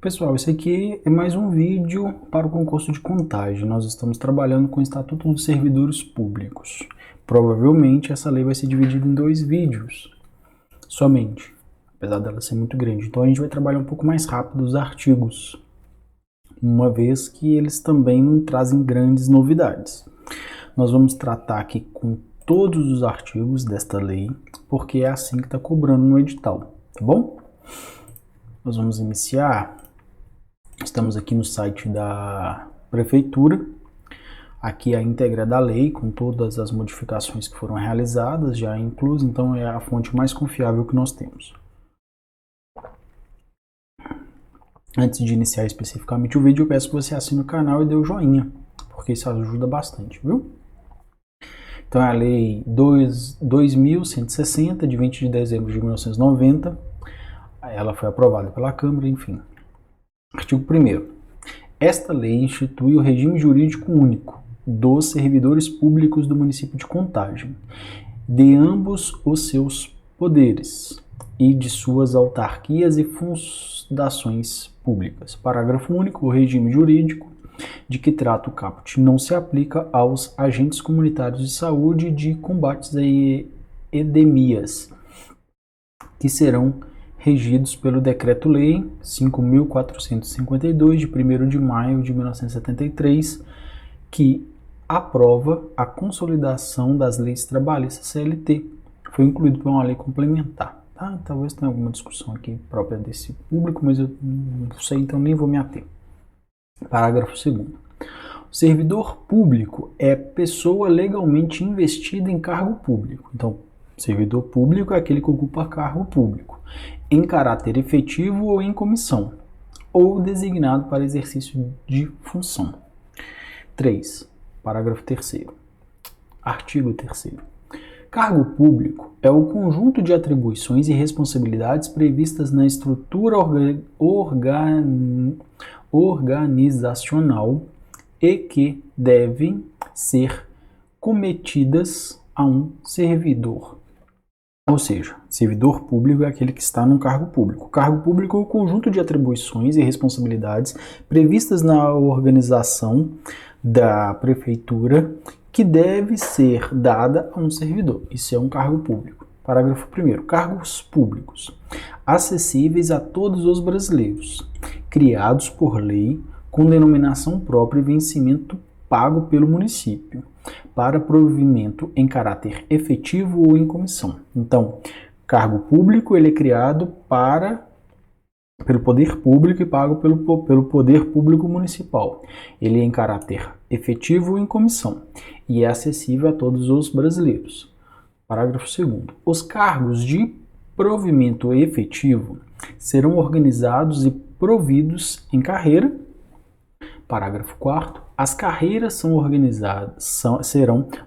Pessoal, esse aqui é mais um vídeo para o concurso de contagem. Nós estamos trabalhando com o Estatuto dos Servidores Públicos. Provavelmente essa lei vai ser dividida em 2 vídeos somente, apesar dela ser muito grande. Então a gente vai trabalhar um pouco mais rápido os artigos, uma vez que eles também não trazem grandes novidades. Nós vamos tratar aqui com todos os artigos desta lei, porque é assim que está cobrando no edital, tá bom? Nós vamos iniciar. Estamos aqui no site da Prefeitura. Aqui a íntegra da lei, com todas as modificações que foram realizadas, já incluso, então é a fonte mais confiável que nós temos. Antes de iniciar especificamente o vídeo, eu peço que você assine o canal e dê o joinha, porque isso ajuda bastante, viu? Então é a Lei 2.160, de 20 de dezembro de 1990. Ela foi aprovada pela Câmara, enfim. Artigo 1º. Esta lei institui o regime jurídico único dos servidores públicos do município de Contagem, de ambos os seus poderes e de suas autarquias e fundações públicas. Parágrafo único. O regime jurídico de que trata o caput não se aplica aos agentes comunitários de saúde e de combates a epidemias, que serão regidos pelo Decreto-Lei 5.452, de 1º de maio de 1973, que aprova a consolidação das leis trabalhistas CLT. Foi incluído por uma lei complementar. Tá? Talvez tenha alguma discussão aqui própria desse público, mas eu não sei, então nem vou me ater. Parágrafo 2º. O servidor público é pessoa legalmente investida em cargo público. Então, servidor público é aquele que ocupa cargo público, em caráter efetivo ou em comissão, ou designado para exercício de função. 3. Parágrafo 3º. Artigo 3º. Cargo público é o conjunto de atribuições e responsabilidades previstas na estrutura organizacional e que devem ser cometidas a um servidor. Ou seja, servidor público é aquele que está num cargo público. O cargo público é o conjunto de atribuições e responsabilidades previstas na organização da prefeitura que deve ser dada a um servidor. Isso é um cargo público. Parágrafo 1º. Cargos públicos acessíveis a todos os brasileiros, criados por lei, com denominação própria e vencimento pago pelo município, para provimento em caráter efetivo ou em comissão. Então, cargo público ele é criado pelo poder público e pago pelo poder público municipal. Ele é em caráter efetivo ou em comissão e é acessível a todos os brasileiros. Parágrafo 2º. Os cargos de provimento efetivo serão organizados e providos em carreira. Parágrafo 4º. As carreiras serão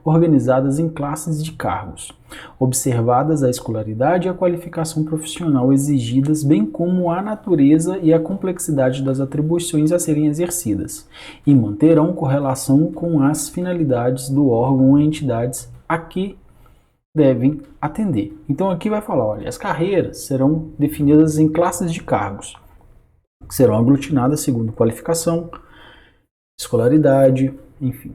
organizadas em classes de cargos, observadas a escolaridade e a qualificação profissional exigidas, bem como a natureza e a complexidade das atribuições a serem exercidas, e manterão correlação com as finalidades do órgão ou entidades a que devem atender. Então aqui vai falar, olha, as carreiras serão definidas em classes de cargos, que serão aglutinadas segundo qualificação, escolaridade, enfim.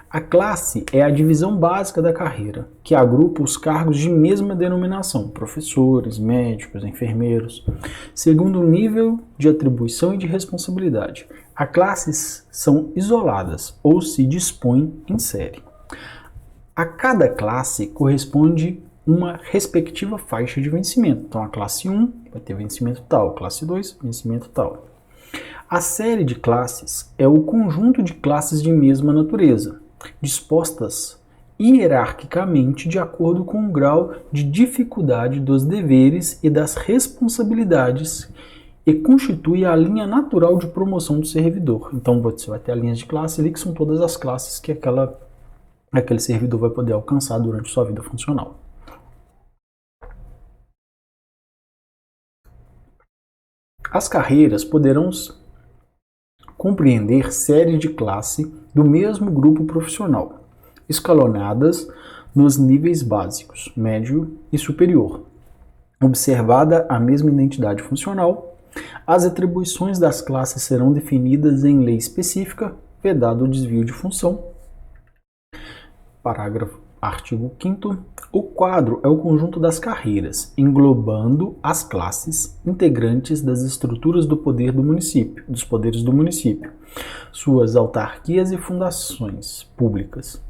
A classe é a divisão básica da carreira, que agrupa os cargos de mesma denominação, professores, médicos, enfermeiros, segundo o nível de atribuição e de responsabilidade. As classes são isoladas ou se dispõem em série. A cada classe corresponde uma respectiva faixa de vencimento. Então a classe 1 vai ter vencimento tal, classe 2, vencimento tal. A série de classes é o conjunto de classes de mesma natureza, dispostas hierarquicamente de acordo com o grau de dificuldade dos deveres e das responsabilidades e constitui a linha natural de promoção do servidor. Então você vai ter a linha de classe ali, que são todas as classes que aquele servidor vai poder alcançar durante sua vida funcional. As carreiras poderão compreender séries de classe do mesmo grupo profissional, escalonadas nos níveis básicos, médio e superior, observada a mesma identidade funcional, As atribuições das classes serão definidas em lei específica, vedado o desvio de função. Artigo 5º. O quadro é o conjunto das carreiras, englobando as classes integrantes das estruturas do poder do município, dos poderes do município, suas autarquias e fundações públicas.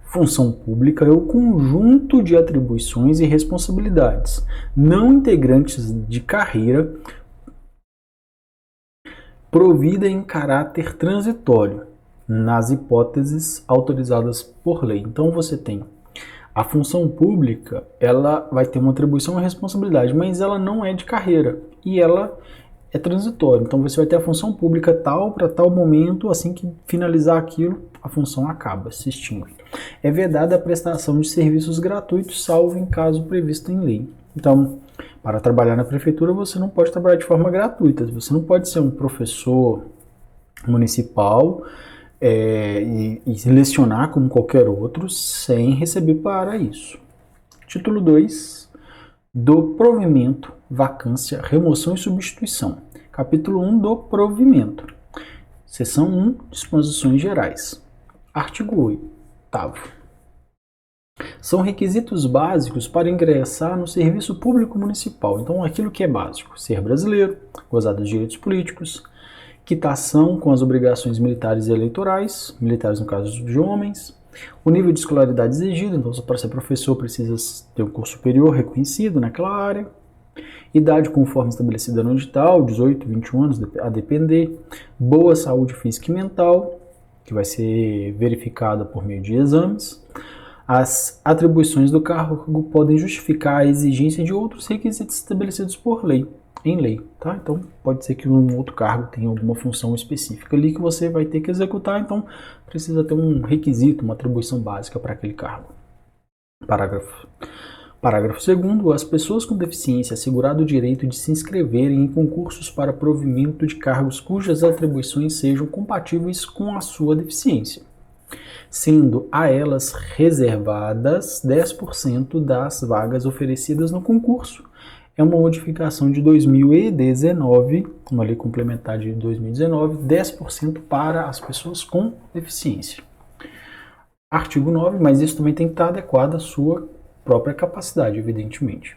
Função pública é o conjunto de atribuições e responsabilidades não integrantes de carreira provida em caráter transitório, nas hipóteses autorizadas por lei. Então você tem a função pública, ela vai ter uma atribuição e responsabilidade, mas ela não é de carreira e ela é transitória. Então você vai ter a função pública tal para tal momento, assim que finalizar aquilo, a função acaba, se extingue. É vedada a prestação de serviços gratuitos, salvo em caso previsto em lei. Então, para trabalhar na prefeitura, você não pode trabalhar de forma gratuita. Você não pode ser um professor municipal e lecionar como qualquer outro sem receber para isso. Título 2 do provimento, vacância, remoção e substituição. Capítulo 1 do provimento. Seção 1, disposições gerais. Artigo 8º. São requisitos básicos para ingressar no serviço público municipal. Então, aquilo que é básico: ser brasileiro, gozar dos direitos políticos, quitação com as obrigações militares e eleitorais, militares no caso de homens, o nível de escolaridade exigido, então para ser professor precisa ter um curso superior reconhecido naquela área, idade conforme estabelecida no edital, 18, 21 anos, a depender, boa saúde física e mental, que vai ser verificada por meio de exames. As atribuições do cargo podem justificar a exigência de outros requisitos estabelecidos por lei, em lei, tá? Então, pode ser que um outro cargo tenha alguma função específica ali que você vai ter que executar, então precisa ter um requisito, uma atribuição básica para aquele cargo. Parágrafo 2º. As pessoas com deficiência assegurado o direito de se inscreverem em concursos para provimento de cargos cujas atribuições sejam compatíveis com a sua deficiência, sendo a elas reservadas 10% das vagas oferecidas no concurso. É uma modificação de 2019, uma lei complementar de 2019, 10% para as pessoas com deficiência. Artigo 9, mas isso também tem que estar adequado à sua própria capacidade, evidentemente.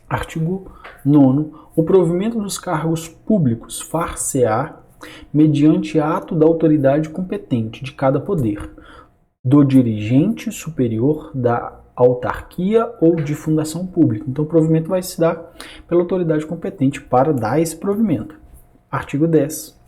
Artigo 9. O provimento dos cargos públicos far-se-á mediante ato da autoridade competente de cada poder, do dirigente superior da autarquia ou de fundação pública. Então, o provimento vai se dar pela autoridade competente para dar esse provimento. Artigo 10.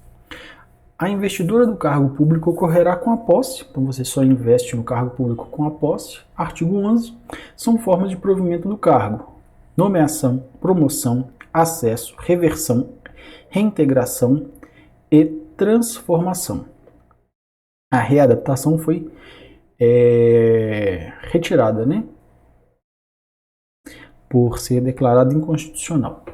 A investidura do cargo público ocorrerá com a posse, então você só investe no cargo público com a posse. Artigo 11. São formas de provimento do cargo: nomeação, promoção, acesso, reversão, reintegração e transformação. A readaptação foi retirada, né? Por ser declarada inconstitucional.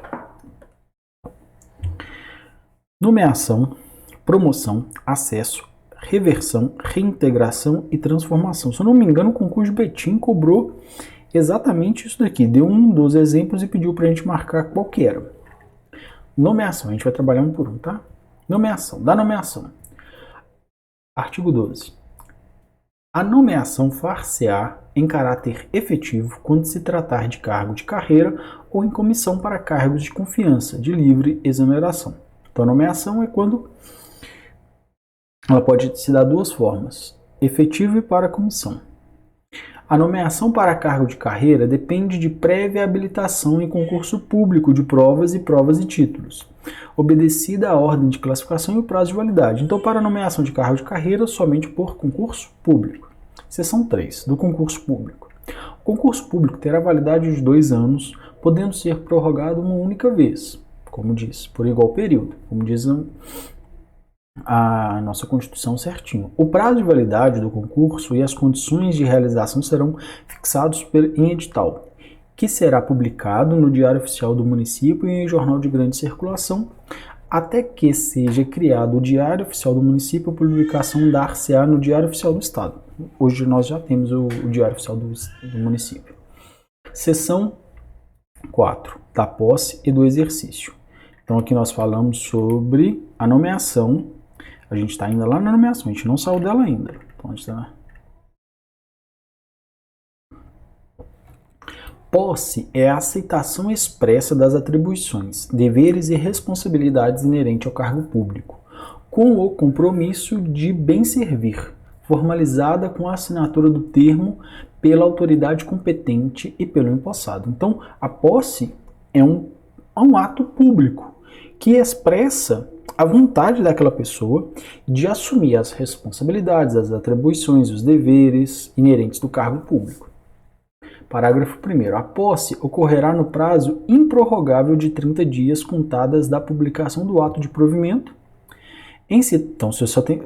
Nomeação, promoção, acesso, reversão, reintegração e transformação. Se eu não me engano, o concurso de Betim cobrou exatamente isso daqui. Deu um dos exemplos e pediu para a gente marcar qual que era. Nomeação, a gente vai trabalhar um por um, tá? Nomeação, da nomeação. Artigo 12. A nomeação far-se-á em caráter efetivo quando se tratar de cargo de carreira ou em comissão para cargos de confiança, de livre exoneração. Então, a nomeação é quando ela pode se dar duas formas: efetivo e para comissão. A nomeação para cargo de carreira depende de prévia habilitação em concurso público de provas e títulos, obedecida a ordem de classificação e o prazo de validade. Então, para a nomeação de cargo de carreira, somente por concurso público. Seção 3, do concurso público. O concurso público terá validade de 2 anos, podendo ser prorrogado uma única vez, como diz, por igual período, como diz a nossa Constituição certinho. O prazo de validade do concurso e as condições de realização serão fixados em edital, que será publicado no Diário Oficial do Município e em jornal de grande circulação, até que seja criado o Diário Oficial do Município, a publicação dar-se-á no Diário Oficial do Estado. Hoje nós já temos o Diário Oficial do Município. Seção 4. Da posse e do exercício. Então aqui nós falamos sobre a nomeação. A gente está ainda lá na nomeação, a gente não saiu dela ainda. Então, a gente tá... Posse é a aceitação expressa das atribuições, deveres e responsabilidades inerentes ao cargo público, com o compromisso de bem servir, formalizada com a assinatura do termo pela autoridade competente e pelo empossado. Então, a posse é um ato público que expressa a vontade daquela pessoa de assumir as responsabilidades, as atribuições, os deveres inerentes do cargo público. Parágrafo 1º. A posse ocorrerá no prazo improrrogável de 30 dias contadas da publicação do ato de provimento. Então, se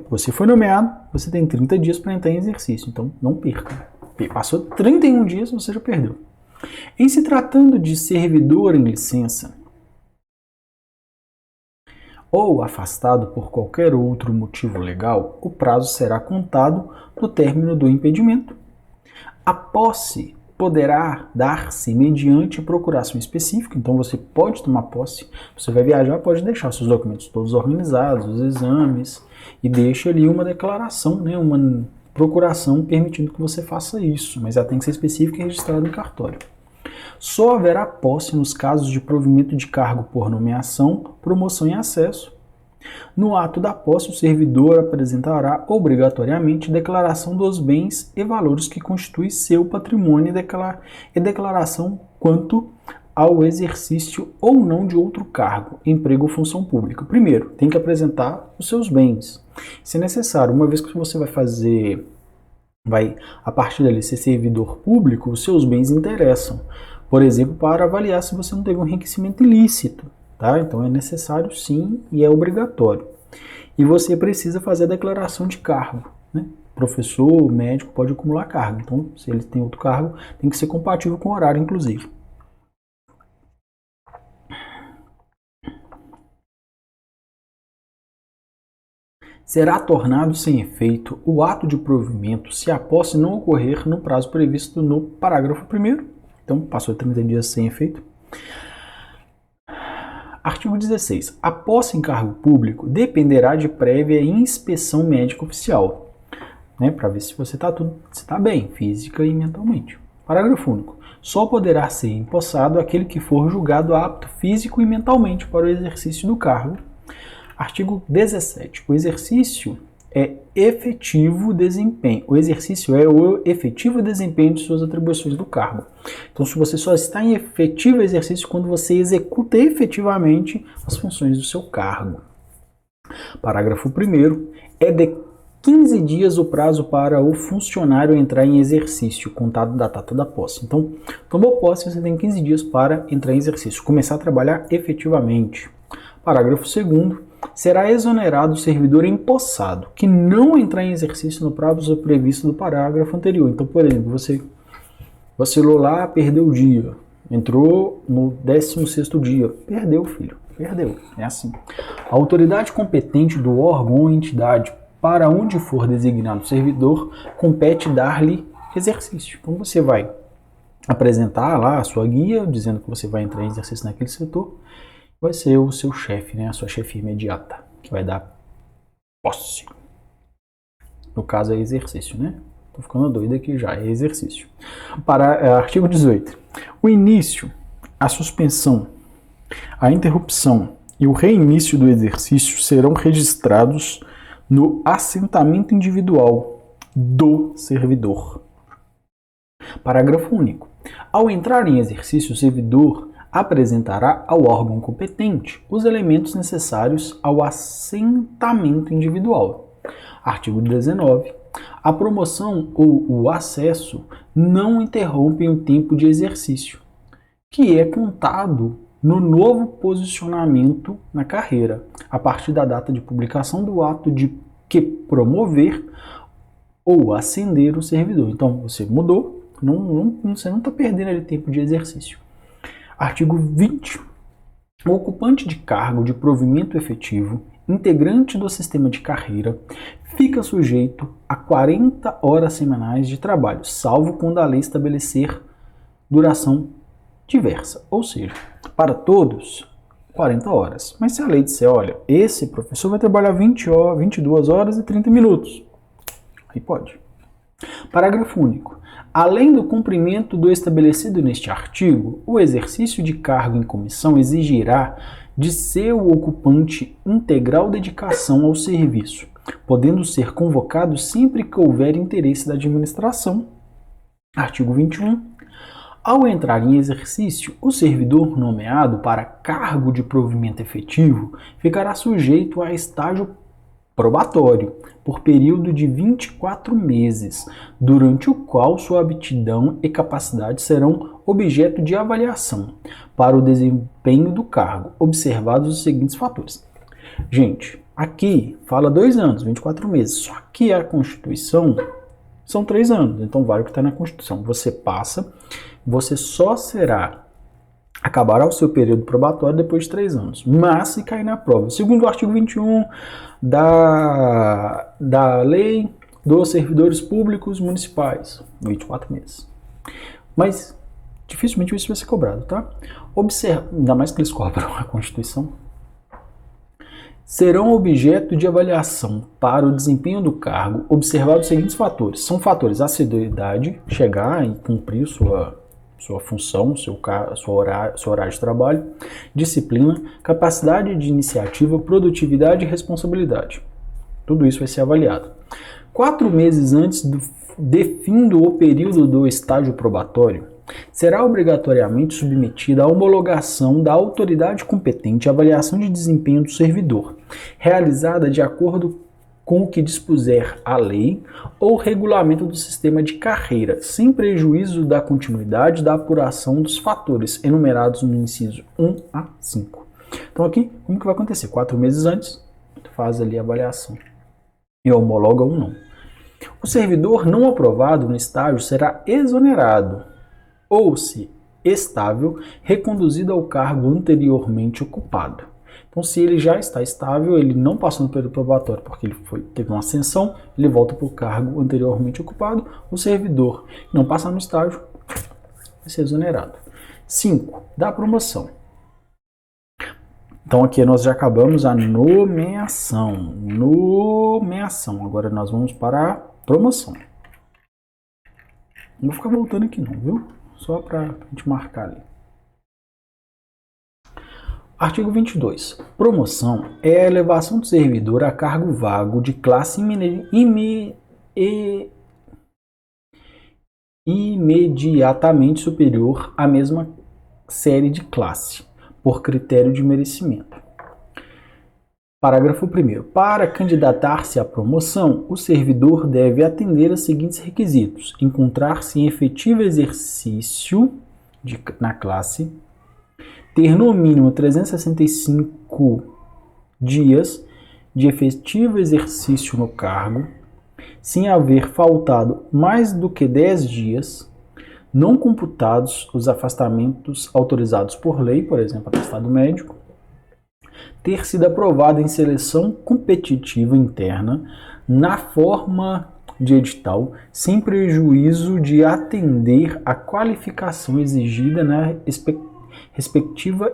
você foi nomeado, você tem 30 dias para entrar em exercício. Então, não perca. Passou 31 dias, você já perdeu. Em se tratando de servidor em licença ou afastado por qualquer outro motivo legal, o prazo será contado do término do impedimento. A posse poderá dar-se mediante procuração específica, então você pode tomar posse, você vai viajar, pode deixar seus documentos todos organizados, os exames, e deixa ali uma declaração, né, uma procuração permitindo que você faça isso, mas ela tem que ser específica e registrada em cartório. Só haverá posse nos casos de provimento de cargo por nomeação, promoção e acesso. No ato da posse, o servidor apresentará obrigatoriamente declaração dos bens e valores que constituem seu patrimônio e declaração quanto ao exercício ou não de outro cargo, emprego ou função pública. Primeiro, tem que apresentar os seus bens. Se necessário, uma vez que você vai a partir dali ser servidor público, os seus bens interessam. Por exemplo, para avaliar se você não teve um enriquecimento ilícito. Tá? Então é necessário sim e é obrigatório. E você precisa fazer a declaração de cargo. Né? Professor, médico pode acumular cargo. Então, se ele tem outro cargo, tem que ser compatível com o horário, inclusive. Será tornado sem efeito o ato de provimento se a posse não ocorrer no prazo previsto no parágrafo 1º. Então, passou 30 dias sem efeito. Artigo 16. A posse em cargo público dependerá de prévia inspeção médica oficial, né, para ver se você está bem, física e mentalmente. Parágrafo único. Só poderá ser empossado aquele que for julgado apto físico e mentalmente para o exercício do cargo. Artigo 17. O exercício é efetivo desempenho. O exercício é o efetivo desempenho de suas atribuições do cargo. Então, se você só está em efetivo exercício quando você executa efetivamente as funções do seu cargo. Parágrafo 1º. É de 15 dias o prazo para o funcionário entrar em exercício, contado da data da posse. Então, tomou posse, você tem 15 dias para entrar em exercício, começar a trabalhar efetivamente. Parágrafo 2º. Será exonerado o servidor empossado que não entrar em exercício no prazo previsto do parágrafo anterior. Então, por exemplo, você vacilou lá, perdeu o dia, entrou no 16º dia, perdeu, filho, perdeu, é assim. A autoridade competente do órgão ou entidade para onde for designado o servidor compete dar-lhe exercício. Então, você vai apresentar lá a sua guia, dizendo que você vai entrar em exercício naquele setor, vai ser o seu chefe, né, a sua chefia imediata, que vai dar posse. No caso é exercício, né? Tô ficando doido aqui já, é exercício. Artigo 18. O início, a suspensão, a interrupção e o reinício do exercício serão registrados no assentamento individual do servidor. Parágrafo único. Ao entrar em exercício, o servidor apresentará ao órgão competente os elementos necessários ao assentamento individual. Artigo 19. A promoção ou o acesso não interrompem o tempo de exercício, que é contado no novo posicionamento na carreira, a partir da data de publicação do ato de que promover ou ascender o servidor. Então, você mudou, você não está perdendo ali tempo de exercício. Artigo 20. O ocupante de cargo de provimento efetivo, integrante do sistema de carreira, fica sujeito a 40 horas semanais de trabalho, salvo quando a lei estabelecer duração diversa. Ou seja, para todos, 40 horas. Mas se a lei disser, olha, esse professor vai trabalhar 22 horas e 30 minutos, aí pode. Parágrafo único. Além do cumprimento do estabelecido neste artigo, o exercício de cargo em comissão exigirá de seu ocupante integral dedicação ao serviço, podendo ser convocado sempre que houver interesse da administração. Artigo 21. Ao entrar em exercício, o servidor nomeado para cargo de provimento efetivo ficará sujeito a estágio probatório, por período de 24 meses, durante o qual sua aptidão e capacidade serão objeto de avaliação para o desempenho do cargo, observados os seguintes fatores. Gente, aqui fala 2 anos, 24 meses, só que a Constituição são 3 anos, então vale o que está na Constituição. Você passa, você só acabará o seu período probatório depois de 3 anos, mas se cair na prova. Segundo o artigo 21 da Lei dos Servidores Públicos Municipais, 24 meses. Mas dificilmente isso vai ser cobrado, tá? Ainda mais que eles cobram a Constituição. Serão objeto de avaliação para o desempenho do cargo, observados os seguintes fatores. São fatores: assiduidade, chegar e cumprir sua função, seu horário de trabalho, disciplina, capacidade de iniciativa, produtividade e responsabilidade. Tudo isso vai ser avaliado. 4 meses antes de fim do período do estágio probatório, será obrigatoriamente submetida à homologação da autoridade competente a avaliação de desempenho do servidor, realizada de acordo com o que dispuser a lei ou regulamento do sistema de carreira, sem prejuízo da continuidade da apuração dos fatores enumerados no inciso 1 a 5. Então aqui, como que vai acontecer? 4 meses antes, faz ali a avaliação e homologa ou não. O servidor não aprovado no estágio será exonerado ou, se estável, reconduzido ao cargo anteriormente ocupado. Então, se ele já está estável, ele não passou no período probatório porque ele teve uma ascensão, ele volta para o cargo anteriormente ocupado. O servidor não passar no estágio, vai ser exonerado. 5. Da promoção. Então, aqui nós já acabamos a nomeação. Agora nós vamos para a promoção. Não vou ficar voltando aqui não, viu? Só para a gente marcar ali. Artigo 22. Promoção é a elevação do servidor a cargo vago de classe imediatamente superior à mesma série de classe, por critério de merecimento. Parágrafo 1º. Para candidatar-se à promoção, o servidor deve atender aos seguintes requisitos: encontrar-se em efetivo exercício na classe, ter no mínimo 365 dias de efetivo exercício no cargo, sem haver faltado mais do que 10 dias, não computados os afastamentos autorizados por lei, por exemplo, atestado médico, ter sido aprovado em seleção competitiva interna na forma de edital, sem prejuízo de atender à qualificação exigida na respectiva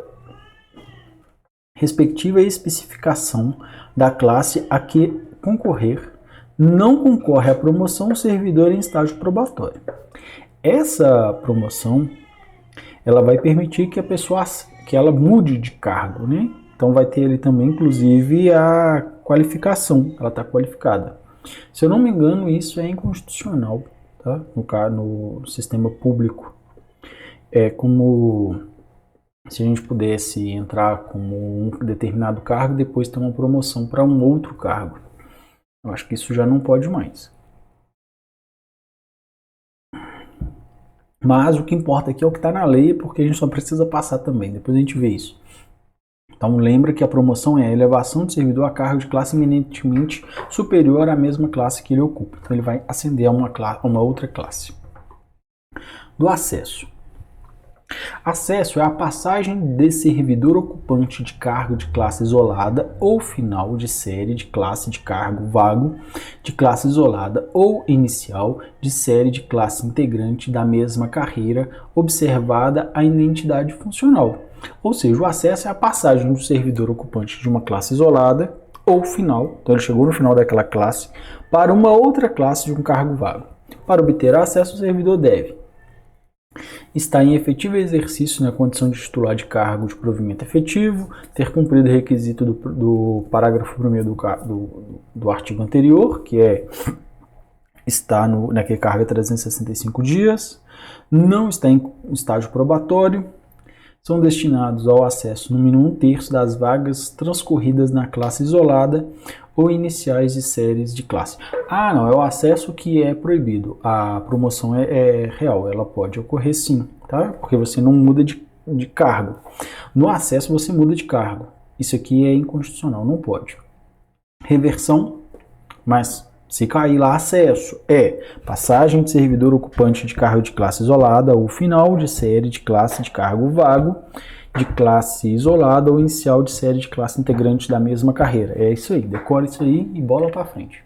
especificação da classe a que concorrer. Não concorre à promoção o servidor em estágio probatório. Essa promoção, ela vai permitir que a pessoa mude de cargo, né? Então vai ter ali também, inclusive, a qualificação. Ela está qualificada. Se eu não me engano, isso é inconstitucional, tá? No sistema público. É como se a gente pudesse entrar como um determinado cargo e depois ter uma promoção para um outro cargo. Eu acho que isso já não pode mais. Mas o que importa aqui é o que está na lei, porque a gente só precisa passar também. Depois a gente vê isso. Então lembra que a promoção é a elevação do servidor a cargo de classe eminentemente superior à mesma classe que ele ocupa. Então ele vai ascender a uma outra classe. Do acesso. Acesso é a passagem de servidor ocupante de cargo de classe isolada ou final de série de classe de cargo vago de classe isolada ou inicial de série de classe integrante da mesma carreira, observada a identidade funcional. Ou seja, o acesso é a passagem do servidor ocupante de uma classe isolada ou final, então ele chegou no final daquela classe, para uma outra classe de um cargo vago. Para obter acesso, o servidor deve estar em efetivo exercício na condição de titular de cargo de provimento efetivo, ter cumprido o requisito do parágrafo 1º do artigo anterior, que é estar naquele cargo há 365 dias, não está em estágio probatório, são destinados ao acesso no mínimo 1/3 das vagas transcorridas na classe isolada ou iniciais de séries de classe. Ah, não, é o acesso que é proibido. A promoção é real, ela pode ocorrer sim, tá? Porque você não muda de cargo. No acesso você muda de cargo. Isso aqui é inconstitucional, não pode. Reversão, mas se cair lá acesso, passagem de servidor ocupante de cargo de classe isolada ou final de série de classe de cargo vago, de classe isolada ou inicial de série de classe integrante da mesma carreira. É isso aí, decora isso aí e bola para frente.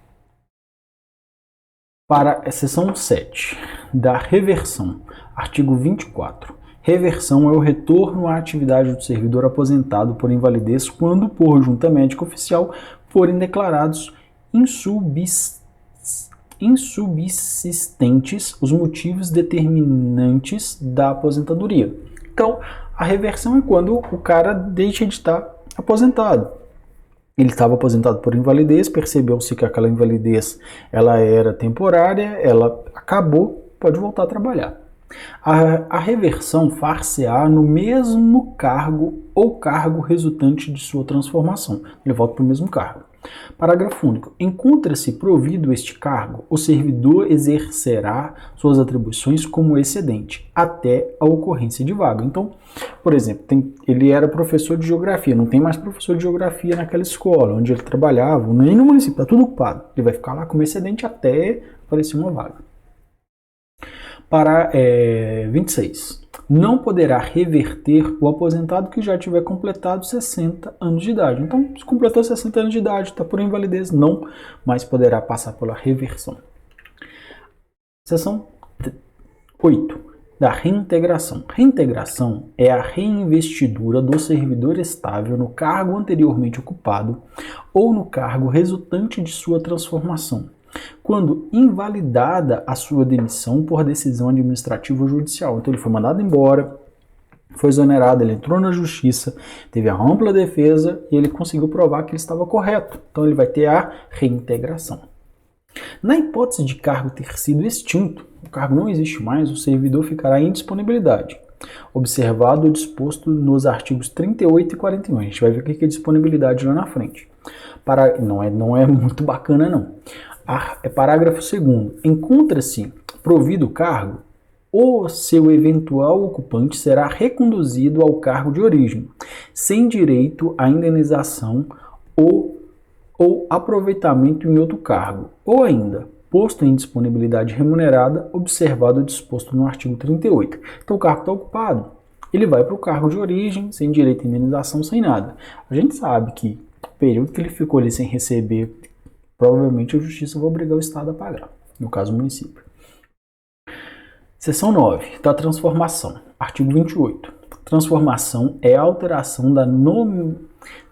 Para a seção 7 da reversão, artigo 24. Reversão é o retorno à atividade do servidor aposentado por invalidez quando, por junta médica oficial, forem declarados insubsistentes os motivos determinantes da aposentadoria. Então, a reversão é quando o cara deixa de estar aposentado. Ele estava aposentado por invalidez, percebeu-se que aquela invalidez ela era temporária, ela acabou, pode voltar a trabalhar. A reversão far-se-á no mesmo cargo ou cargo resultante de sua transformação. Ele volta para o mesmo cargo. Parágrafo único. Encontra-se provido este cargo, o servidor exercerá suas atribuições como excedente, até a ocorrência de vaga. Então, por exemplo, ele era professor de geografia, não tem mais professor de geografia naquela escola onde ele trabalhava, nem no município, está tudo ocupado. Ele vai ficar lá como excedente até aparecer uma vaga. Para 26. Não poderá reverter o aposentado que já tiver completado 60 anos de idade. Então, se completou 60 anos de idade, está por invalidez, não mais poderá passar pela reversão. Seção 8. Da reintegração. Reintegração é a reinvestidura do servidor estável no cargo anteriormente ocupado ou no cargo resultante de sua transformação, quando invalidada a sua demissão por decisão administrativa ou judicial. Então ele foi mandado embora, foi exonerado, ele entrou na justiça, teve a ampla defesa e ele conseguiu provar que ele estava correto. Então ele vai ter a reintegração. Na hipótese de cargo ter sido extinto, o cargo não existe mais, o servidor ficará em disponibilidade, observado o disposto nos artigos 38 e 41. A gente vai ver o que é disponibilidade lá na frente. Não é muito bacana não. Parágrafo 2º. Encontra-se provido o cargo, o seu eventual ocupante será reconduzido ao cargo de origem, sem direito à indenização ou aproveitamento em outro cargo, ou ainda, posto em disponibilidade remunerada, observado o disposto no artigo 38. Então o cargo está ocupado, ele vai para o cargo de origem, sem direito à indenização, sem nada. A gente sabe que o período que ele ficou ali sem receber, provavelmente a justiça vai obrigar o Estado a pagar, no caso o município. Seção 9, da transformação. Artigo 28. Transformação é a alteração da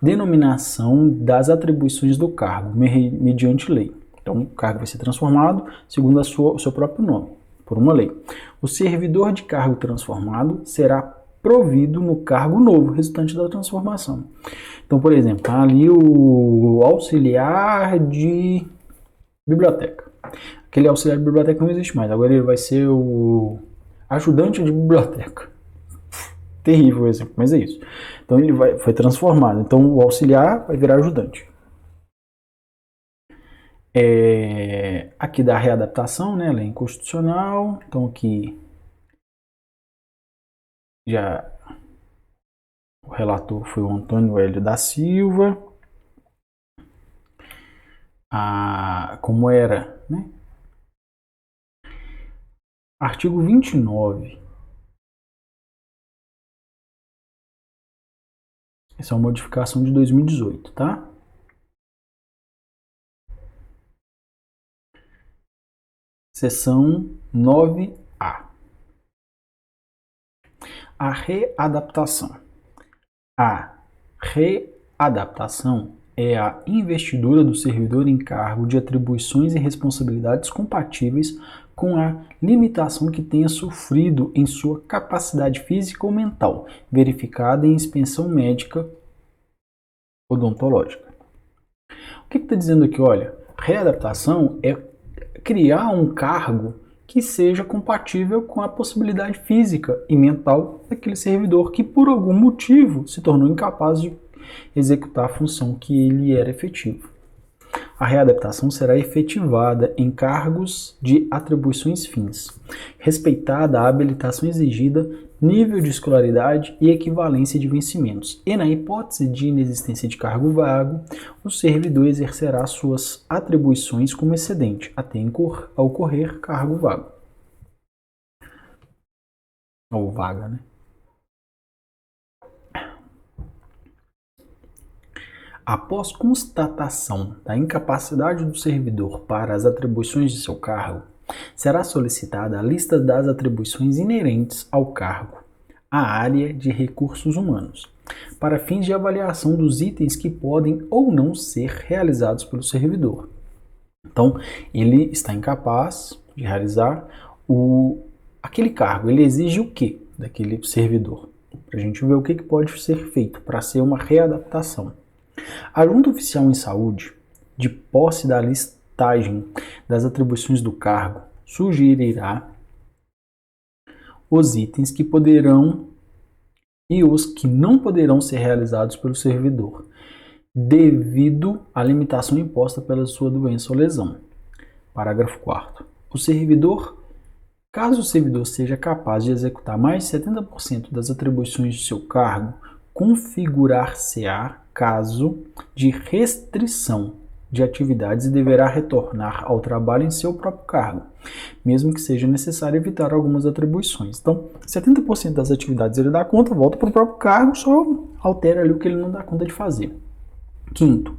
denominação das atribuições do cargo, mediante lei. Então, o cargo vai ser transformado segundo o seu próprio nome, por uma lei. O servidor de cargo transformado será provido no cargo novo, resultante da transformação. Então, por exemplo, tá ali o auxiliar de biblioteca. Aquele auxiliar de biblioteca não existe mais, agora ele vai ser o ajudante de biblioteca. Terrível o exemplo, mas é isso. Então ele foi transformado. Então o auxiliar vai virar ajudante. Aqui da readaptação, né? Lei inconstitucional. Então aqui já o relator foi o Antônio Hélio da Silva. Como era, né? Artigo 29. Essa é uma modificação de 2018, tá? Seção 9A. A readaptação. A readaptação é a investidura do servidor em cargo de atribuições e responsabilidades compatíveis com a limitação que tenha sofrido em sua capacidade física ou mental, verificada em inspeção médica odontológica. O que está dizendo aqui? Olha, readaptação é criar um cargo que seja compatível com a possibilidade física e mental daquele servidor que, por algum motivo, se tornou incapaz de executar a função que ele era efetivo. A readaptação será efetivada em cargos de atribuições fins, respeitada a habilitação exigida, nível de escolaridade e equivalência de vencimentos. E na hipótese de inexistência de cargo vago, o servidor exercerá suas atribuições como excedente, até ocorrer cargo vago. Ou vaga, né? Após constatação da incapacidade do servidor para as atribuições de seu cargo, será solicitada a lista das atribuições inerentes ao cargo, à área de recursos humanos, para fins de avaliação dos itens que podem ou não ser realizados pelo servidor. Então, ele está incapaz de realizar aquele cargo. Ele exige o que daquele servidor? Para a gente ver o que pode ser feito para ser uma readaptação. A Junta Oficial em Saúde, de posse da listagem das atribuições do cargo, sugerirá os itens que poderão e os que não poderão ser realizados pelo servidor, devido à limitação imposta pela sua doença ou lesão. Parágrafo 4º. Caso o servidor seja capaz de executar mais de 70% das atribuições de seu cargo, configurar-se-á caso de restrição de atividades e deverá retornar ao trabalho em seu próprio cargo, mesmo que seja necessário evitar algumas atribuições. Então, 70% das atividades ele dá conta, volta para o próprio cargo, só altera ali o que ele não dá conta de fazer. 5º,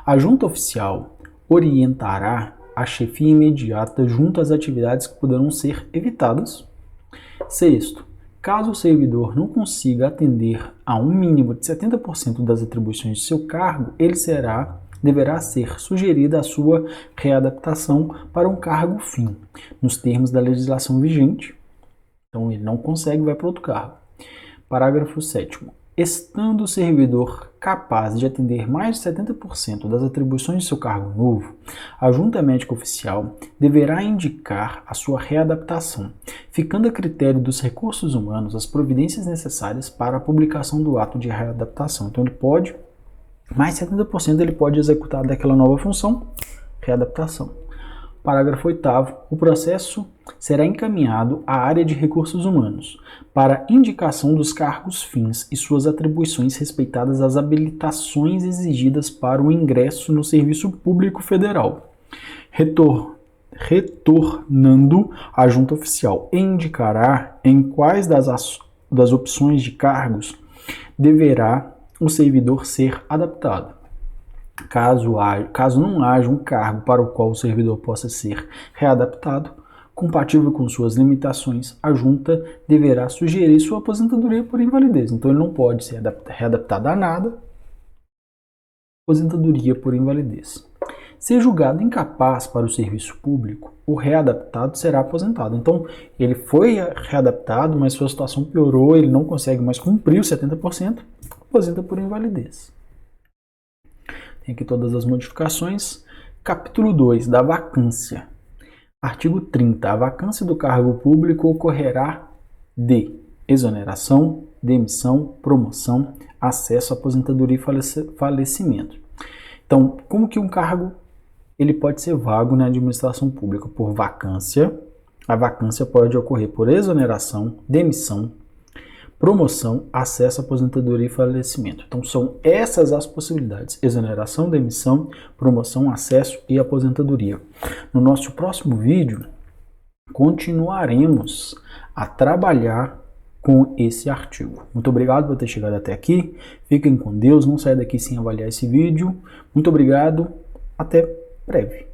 a junta oficial orientará a chefia imediata junto às atividades que poderão ser evitadas. 6º, caso o servidor não consiga atender a um mínimo de 70% das atribuições de seu cargo, ele deverá ser sugerida a sua readaptação para um cargo fim, nos termos da legislação vigente. Então, ele não consegue, vai para outro cargo. Parágrafo 7º. Estando o servidor capaz de atender mais de 70% das atribuições de seu cargo novo, a Junta Médica Oficial deverá indicar a sua readaptação, ficando a critério dos recursos humanos as providências necessárias para a publicação do ato de readaptação. Então, ele pode, mais 70% ele pode executar daquela nova função, readaptação. Parágrafo 8º. O processo será encaminhado à área de recursos humanos para indicação dos cargos fins e suas atribuições respeitadas as habilitações exigidas para o ingresso no serviço público federal. Retornando à junta oficial, indicará em quais das opções de cargos deverá o servidor ser adaptado. Caso não haja um cargo para o qual o servidor possa ser readaptado, compatível com suas limitações, a junta deverá sugerir sua aposentadoria por invalidez. Então, ele não pode ser readaptado a nada, aposentadoria por invalidez. Se julgado incapaz para o serviço público, o readaptado será aposentado. Então, ele foi readaptado, mas sua situação piorou, ele não consegue mais cumprir os 70%, aposenta por invalidez. Tem aqui todas as modificações. Capítulo 2, da vacância. Artigo 30. A vacância do cargo público ocorrerá de exoneração, demissão, promoção, acesso, aposentadoria e falecimento. Então, como que um cargo ele pode ser vago na administração pública? Por vacância. A vacância pode ocorrer por exoneração, demissão, promoção, acesso, aposentadoria e falecimento. Então, são essas as possibilidades: exoneração, demissão, promoção, acesso e aposentadoria. No nosso próximo vídeo, continuaremos a trabalhar com esse artigo. Muito obrigado por ter chegado até aqui. Fiquem com Deus, não saia daqui sem avaliar esse vídeo. Muito obrigado, até breve.